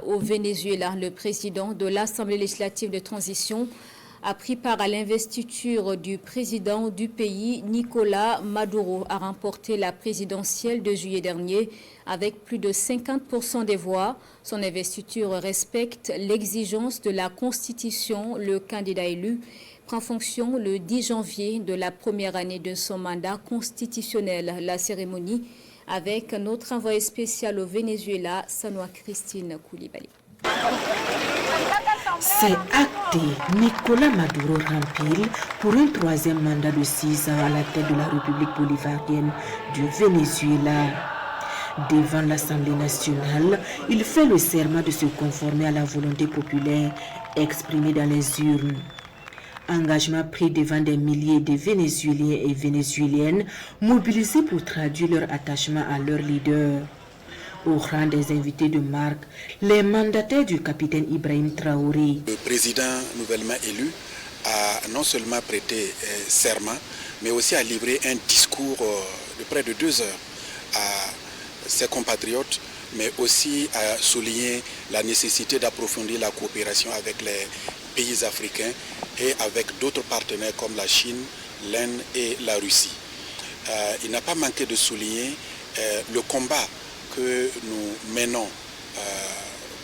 au Venezuela. Le président de l'Assemblée législative de transition a pris part à l'investiture du président du pays, Nicolás Maduro, a remporté la présidentielle de juillet dernier avec plus de 50% des voix. Son investiture respecte l'exigence de la Constitution. Le candidat élu prend fonction le 10 janvier de la première année de son mandat constitutionnel. La cérémonie avec notre envoyé spécial au Venezuela, Sanoa Christine Koulibaly. C'est acté. Nicolás Maduro rempile pour un troisième mandat de 6 ans à la tête de la République bolivarienne du Venezuela. Devant l'Assemblée nationale, il fait le serment de se conformer à la volonté populaire exprimée dans les urnes. Engagement pris devant des milliers de Vénézuéliens et Vénézuéliennes mobilisés pour traduire leur attachement à leur leader. Au rang des invités de marque, les mandataires du capitaine Ibrahim Traoré. Le président nouvellement élu a non seulement prêté serment, mais aussi a livré un discours de près de 2 heures à ses compatriotes, mais aussi a souligné la nécessité d'approfondir la coopération avec les pays africains et avec d'autres partenaires comme la Chine, l'Inde et la Russie. Il n'a pas manqué de souligner le combat que nous menons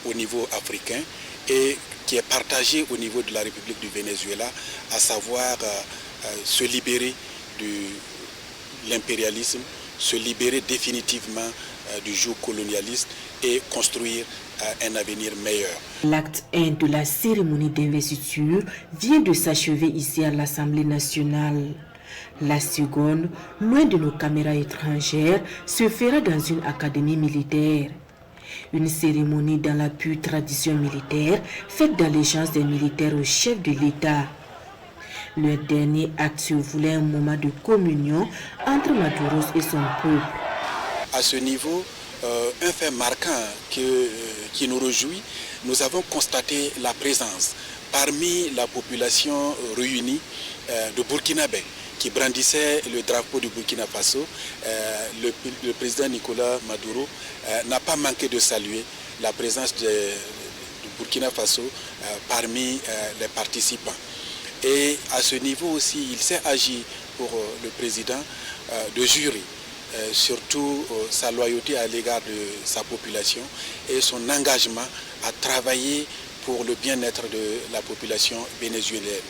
au niveau africain et qui est partagé au niveau de la République du Venezuela, à savoir se libérer de l'impérialisme, se libérer définitivement du joug colonialiste et construire un avenir meilleur. L'acte 1 de la cérémonie d'investiture vient de s'achever ici à l'Assemblée nationale. La seconde, loin de nos caméras étrangères, se fera dans une académie militaire. Une cérémonie dans la pure tradition militaire, faite d'allégeance des militaires au chef de l'État. Le dernier acte se voulait un moment de communion entre Maduro et son peuple. À ce niveau, un fait marquant qui nous réjouit, nous avons constaté la présence parmi la population réunie de Burkinabé, qui brandissait le drapeau du Burkina Faso. Le président Nicolás Maduro n'a pas manqué de saluer la présence du Burkina Faso parmi les participants. Et à ce niveau aussi, il s'est agi pour le président de jurer surtout sa loyauté à l'égard de sa population et son engagement à travailler pour le bien-être de la population vénézuélienne.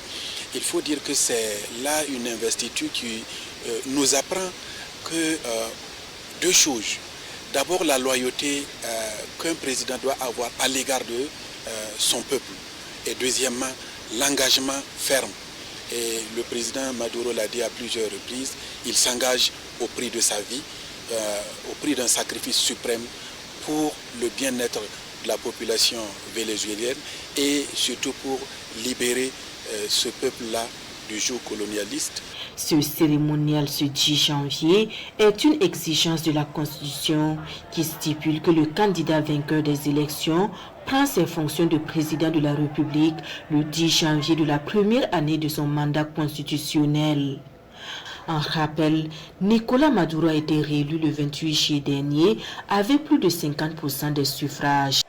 Il faut dire que c'est là une investiture qui nous apprend que 2 choses. D'abord, la loyauté qu'un président doit avoir à l'égard de son peuple. Et deuxièmement, l'engagement ferme. Et le président Maduro l'a dit à plusieurs reprises, il s'engage au prix de sa vie, au prix d'un sacrifice suprême pour le bien-être de la population vénézuélienne et surtout pour libérer ce peuple-là du joug colonialiste. Ce cérémonial ce 10 janvier est une exigence de la Constitution qui stipule que le candidat vainqueur des élections prend ses fonctions de président de la République le 10 janvier de la première année de son mandat constitutionnel. En rappel, Nicolás Maduro a été réélu le 28 juillet dernier avec plus de 50% des suffrages.